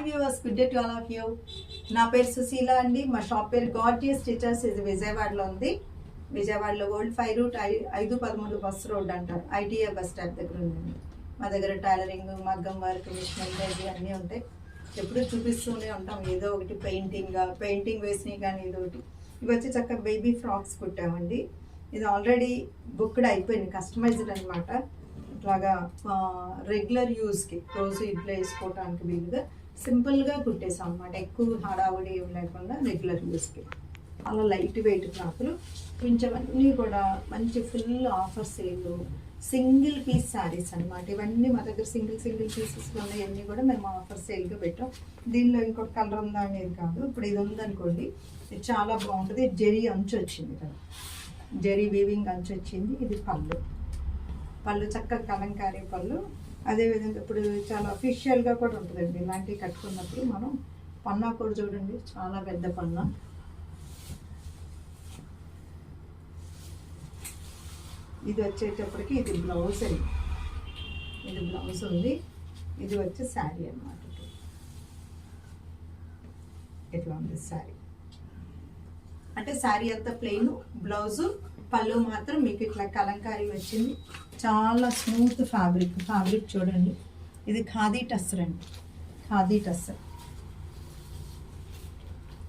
Hi viewers, good day to all of you. నా పేరు సుశీల అండి. మా షాప్ పేరు గార్జియస్ స్టిచెస్. ఇది విజయవాడలో ఉంది. విజయవాడలో ఓల్డ్ 5 రూట్ 513 బస్ రోడ్ అంటారు. ఐటీఐ బస్ స్టాండ్ దగ్గర ఉందండి. మా దగ్గర టైలరింగ్, మగ్గం వర్క్, మిషన్ ఎంబ్రాయిడరీ అన్నీ ఉంటాయి. ఎప్పుడు చూపిస్తూనే ఉంటాం ఏదో ఒకటి, పెయింటింగ్ వేసినవి కానీ ఏదో ఒకటి. ఇవి వచ్చి చక్కగా బేబీ ఫ్రాక్స్ కుట్టామండి. ఇది ఆల్రెడీ బుక్డ్ అయిపోయింది, కస్టమైజ్డ్ అనమాట. ఇట్లాగా రెగ్యులర్ యూస్కి రోజు ఇంట్లో వేసుకోవడానికి వీలుగా సింపుల్గా కుట్టేసాం అనమాట. ఎక్కువ హడావుడి ఏం లేకుండా రెగ్యులర్ యూస్కి. అలా లైట్ వెయిట్ క్లాతులు కొంచెం అన్నీ కూడా మంచి full offer sale, single piece saris అనమాట. ఇవన్నీ మా దగ్గర సింగిల్ పీసెస్ ఉన్నాయన్నీ కూడా మేము ఆఫర్ సేల్గా పెట్టాం. దీనిలో ఇంకొక కలర్ ఉందా అనేది కాదు. ఇప్పుడు ఇది ఉందనుకోండి, ఇది చాలా బాగుంటుంది. జెరీ అంచు వచ్చింది కదా, జెరీ వీవింగ్ అంచు వచ్చింది. ఇది పళ్ళు చక్కగా కలంకారీ పళ్ళు. అదేవిధంగా ఇప్పుడు చాలా అఫీషియల్గా కూడా ఉంటుందండి ఇలాంటివి కట్టుకున్నప్పుడు. మనం పన్నా కూడా చూడండి, చాలా పెద్ద పన్నా. ఇది వచ్చేటప్పటికి ఇది బ్లౌజ్ అండి. ఇది బ్లౌజ్ ఉంది. ఇది వచ్చి శారీ అన్నమాట. ఇట్లా ఉంది శారీ. అంటే శారీ అంతా ప్లెయిన్, బ్లౌజు పళ్ళు మాత్రం మీకు ఇట్లా కలంకారీ వచ్చింది. చాలా స్మూత్ ఫ్యాబ్రిక్ చూడండి. ఇది ఖాదీ టస్సర్ అండి, ఖాదీ టస్సర్.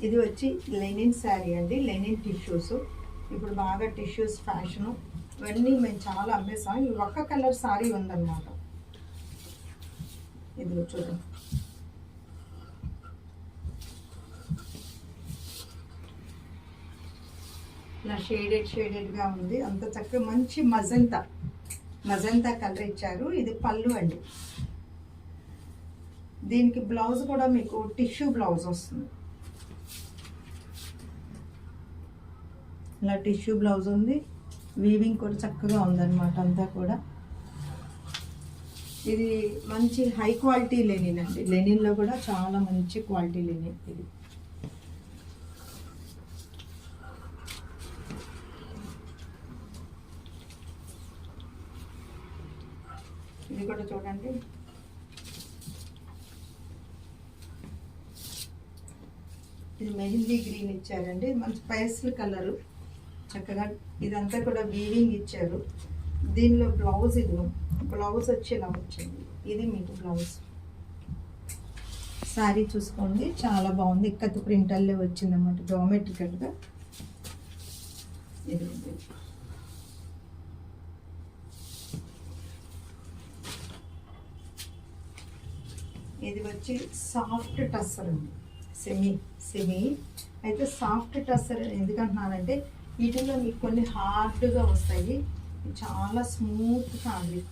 ఇది వచ్చి లెనిన్ శారీ అండి, లెనిన్ టిష్యూస్. ఇప్పుడు బాగా టిష్యూస్ ఫ్యాషను. ఇవన్నీ మేము చాలా అమ్మేసాం. ఇది ఒక్క కలర్ శారీ ఉందన్నమాట. ఇది చూడండి, ఇలా షేడెడ్గా ఉంది. అంత చక్కగా మంచి మజంతా కలర్ ఇచ్చారు. ఇది పళ్ళు అండి. దీనికి బ్లౌజ్ కూడా మీకు టిష్యూ బ్లౌజ్ వస్తుంది. ఇలా టిష్యూ బ్లౌజ్ ఉంది. వీవింగ్ కూడా చక్కగా ఉందన్నమాట అంతా కూడా. ఇది మంచి హై క్వాలిటీ లెనిన్ అండి. లెనిన్లో కూడా చాలా మంచి క్వాలిటీ లెనిన్. ఇది కూడా చూడండి. ఇది మెహందీ గ్రీన్ ఇచ్చారండి, మంచి పేస్టల్ కలరు చక్కగా. ఇదంతా కూడా వీవింగ్ ఇచ్చారు. దీనిలో బ్లౌజ్, ఇది బ్లౌజ్ వచ్చి ఇలా వచ్చింది. ఇది మీకు బ్లౌజ్. శారీ చూసుకోండి, చాలా బాగుంది. ఇక్కత్ ప్రింటల్లే వచ్చింది అన్నమాట, జామెట్రికల్గా. ఇది ఇది వచ్చి సాఫ్ట్ టస్సర్ అండి, సెమీ. అయితే సాఫ్ట్ టస్సర్ ఎందుకంటున్నానంటే వీటిలో మీకు కొన్ని హార్డ్గా వస్తాయి. చాలా స్మూత్ ఫ్యాబ్రిక్,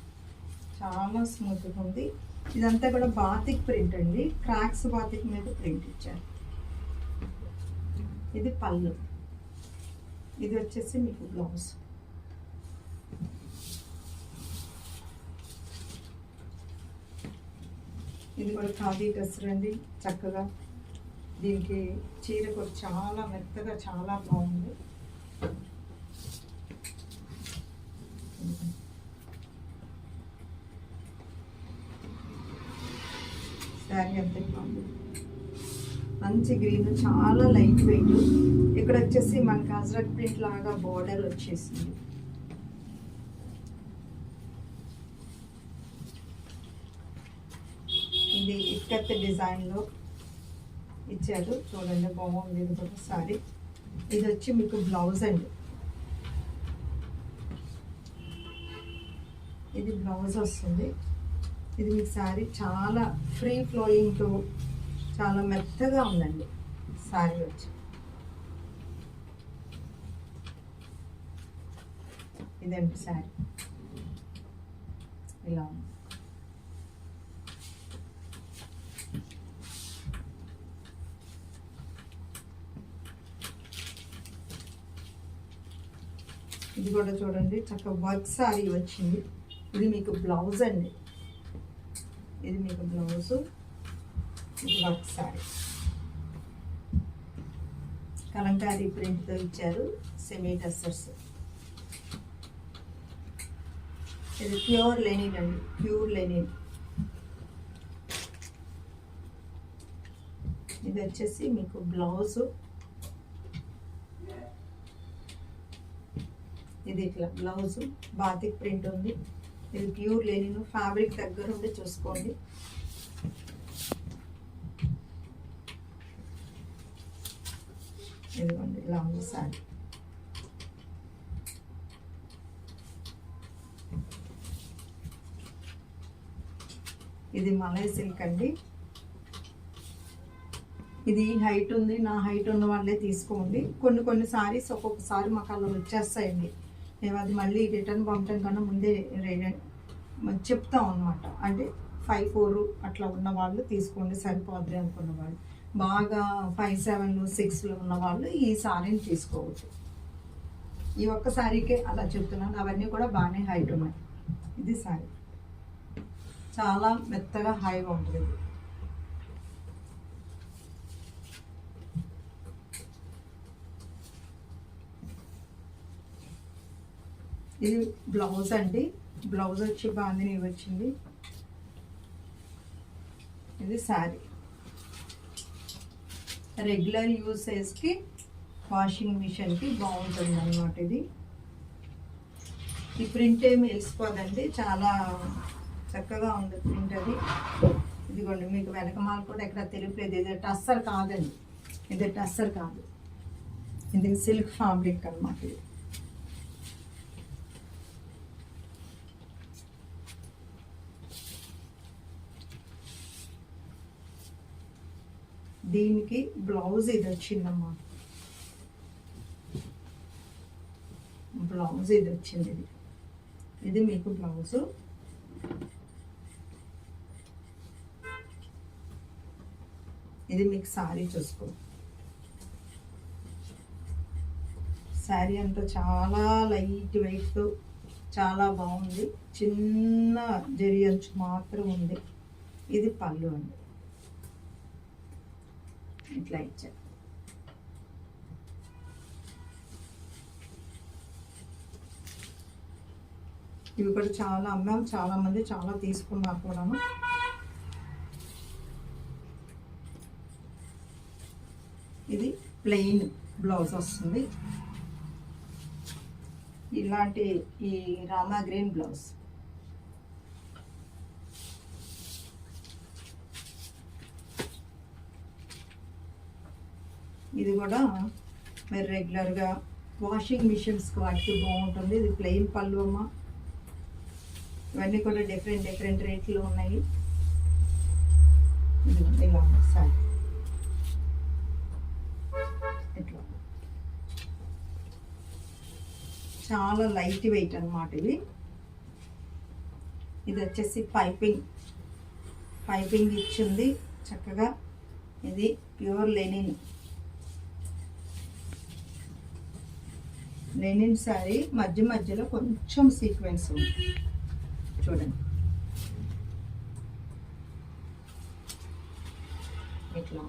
చాలా స్మూత్గా ఉంది. ఇదంతా కూడా బాతిక్ ప్రింట్ అండి, క్రాక్స్ బాతిక్ మీద ప్రింట్ ఇచ్చారు. ఇది పళ్ళు. ఇది వచ్చేసి మీకు బ్లౌజ్. ఇది కూడా ఖాదీ టస్సర్ అండి, చక్కగా. దీనికి చీర కూడా చాలా మెత్తగా, చాలా బాగుంది. శారీ అంతే బాగుంది, మంచి గ్రీన్, చాలా లైట్ వెయిట్. ఇక్కడ వచ్చేసి మనకి అజ్రక్ ప్రింట్ లాగా బోర్డర్ వచ్చేసింది. ఇది ఇక్కత్ డిజైన్లో ఇచ్చారు, చూడండి బాగుంది. ఇది కూడా సారీ. ఇది వచ్చి మీకు బ్లౌజ్ అండి. ఇది బ్లౌజ్ వస్తుంది. ఇది మీకు శారీ చాలా ఫ్రీ ఫ్లోయింగ్తో చాలా మెత్తగా ఉందండి శారీ వచ్చి. ఇదండి శారీ, ఇలా ఉంది. ఇది కూడా చూడండి, చక్కగా వర్క్ శారీ వచ్చింది. ఇది మీకు బ్లౌజ్ అండి. ఇది మీకు బ్లౌజు, ఇది వర్క్ శారీ. కలంకారీ ప్రింట్తో ఇచ్చారు, సెమీ టస్సర్స్. ఇది ప్యూర్ లెనిన్ అండి, ప్యూర్ లెనిన్. ఇది వచ్చేసి మీకు బ్లౌజు, ఇది ఇట్లా బ్లౌజు బాతిక్ ప్రింట్ ఉంది. ఇది ప్యూర్ లెనిన్, ఫ్యాబ్రిక్ దగ్గర ఉండి చూసుకోండి. ఇదిగోండి ఇలా ఉంది శారీ. ఇది మలై సిల్క్ అండి. ఇది హైట్ ఉంది, నా హైట్ ఉన్న వాళ్ళే తీసుకోండి. కొన్ని సారీస్ ఒక్కొక్కసారి మాకు అలా వచ్చేస్తాయండి. మేము అది మళ్ళీ రిటర్న్ పంపడం కన్నా ముందే చెప్తాం అనమాట. అంటే 5'4" అట్లా ఉన్న వాళ్ళు తీసుకోండి, సరిపోద్ది అనుకున్న వాళ్ళు. బాగా 5'7", 6" ఉన్న వాళ్ళు ఈ సారీని తీసుకోవచ్చు. ఈ ఒక్క సారీకే అలా చెప్తున్నాను. అవన్నీ కూడా బాగానే హైట్ ఉన్నాయి. ఇది సారీ చాలా మెత్తగా హాయిగా ఉంటుంది. ఇది బ్లౌజ్ అండి. బ్లౌజ్ వచ్చి బాందిని వచ్చింది. ఇది శారీ. రెగ్యులర్ యూసేజ్కి, వాషింగ్ మిషన్కి బాగుంటుంది అన్నమాట. ఇది ఈ ప్రింట్ ఏమి వెలిసిపోదండి, చాలా చక్కగా ఉంది ప్రింట్. అది ఇదిగోండి మీకు వెనకమాల కూడా ఎక్కడ తెలియలేదు. ఇది టస్సర్ కాదండి, ఇది టస్సర్ కాదు, ఇది సిల్క్ ఫ్యాబ్రిక్ అన్నమాట. ఇది దీనికి బ్లౌజ్ ఇది వచ్చిందమ్మా. బ్లౌజ్ ఇది వచ్చింది. ఇది మీకు బ్లౌజు. ఇది మీకు శారీ చూసుకో. శారీ అంతా చాలా లైట్ వెయిట్, చాలా బాగుంది. చిన్న జరి అంచు మాత్రం ఉంది. ఇది పళ్ళు అండి, ఇట్లా ఇచ్చా. ఇవి కూడా చాలా అమ్మాం, చాలా మంది చాలా తీసుకున్నారు కూడాను. ఇది ప్లెయిన్ బ్లౌజ్ వస్తుంది. ఇలాంటి ఈ రామా గ్రీన్ బ్లౌజ్. ఇది కూడా మీరు రెగ్యులర్గా వాషింగ్ మిషన్స్కి వాటికి బాగుంటుంది. ఇది ప్లెయిన్ పళ్ళు అమ్మ. ఇవన్నీ కూడా డిఫరెంట్ రేట్లు ఉన్నాయి. ఇలా సారీ ఇట్లా చాలా లైట్ వెయిట్ అన్నమాట. ఇది వచ్చేసి పైపింగ్ ఇచ్చింది చక్కగా. ఇది ప్యూర్ లెనిన్ శారీ. మధ్యలో కొంచెం సీక్వెన్స్ ఉంది చూడండి. ఇట్లా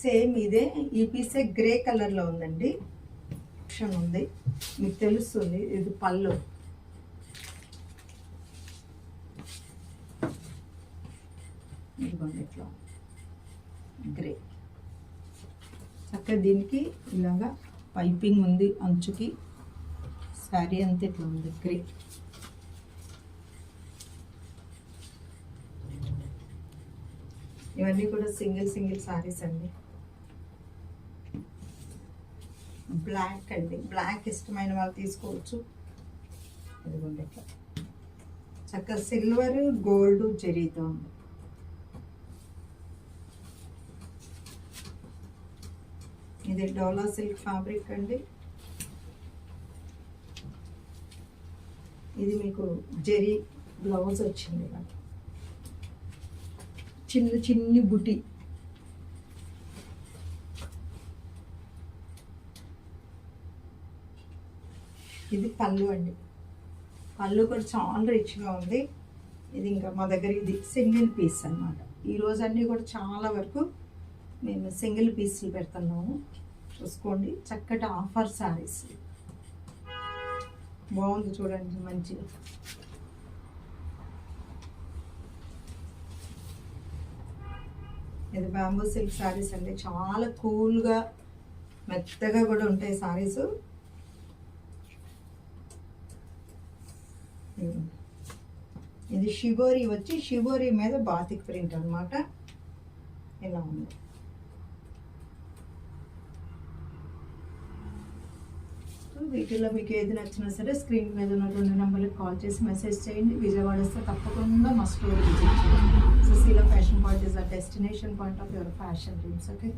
సేమ్ ఇదే. ఈ పీసే గ్రే కలర్లో ఉందండి. ఆప్షన్ ఉంది, మీకు తెలుస్తుంది. ఇది పళ్ళు. ఇదిగోండి ఇట్లా గ్రే. చక్కగా దీనికి ఇలాగా పైపింగ్ ఉంది అంచుకి. శారీ అంతా ఇట్లా ఉంది గ్రే. ఇవన్నీ కూడా సింగిల్ శారీస్ అండి. బ్లాక్ అండి, బ్లాక్ ఇష్టమైన వాళ్ళు తీసుకోవచ్చు. ఇదిగోండి ఇట్లా చక్కగా సిల్వర్ గోల్డ్ జరీతో ఉంది. ఇది డోలా సిల్క్ ఫ్యాబ్రిక్ అండి. ఇది మీకు జరీ బ్లౌజ్ వచ్చింది. చిన్ని బుటి. ఇది పళ్ళు అండి. పళ్ళు కూడా చాలా రిచ్గా ఉంది. ఇది ఇంకా మా దగ్గర ఇది సింగిల్ పీస్ అన్నమాట. ఈరోజు అన్నీ కూడా చాలా వరకు మేము సింగిల్ పీస్లు పెడుతున్నాము. చూసుకోండి, చక్కటి ఆఫర్ శారీస్. బాగుంది చూడండి, మంచిగా ఇది బ్యాంబూ సిల్క్ శారీస్ అండి, చాలా కూల్గా మెత్తగా కూడా ఉంటాయి శారీస్. ఇది షిబోరి వచ్చి షిబోరి మీద బాతిక్ ప్రింట్ అనమాట. ఇలా ఉంది. వీటిలో మీకు ఏది నచ్చినా సరే స్క్రీన్ మీద ఉన్న 2 నెంబర్లకు కాల్ చేసి మెసేజ్ చేయండి. విజయవాడ వస్తే తప్పకుండా మా స్టోర్ విజిట్ చేయండి. Sushila fashion point is a destination point of your fashion dreams. Okay.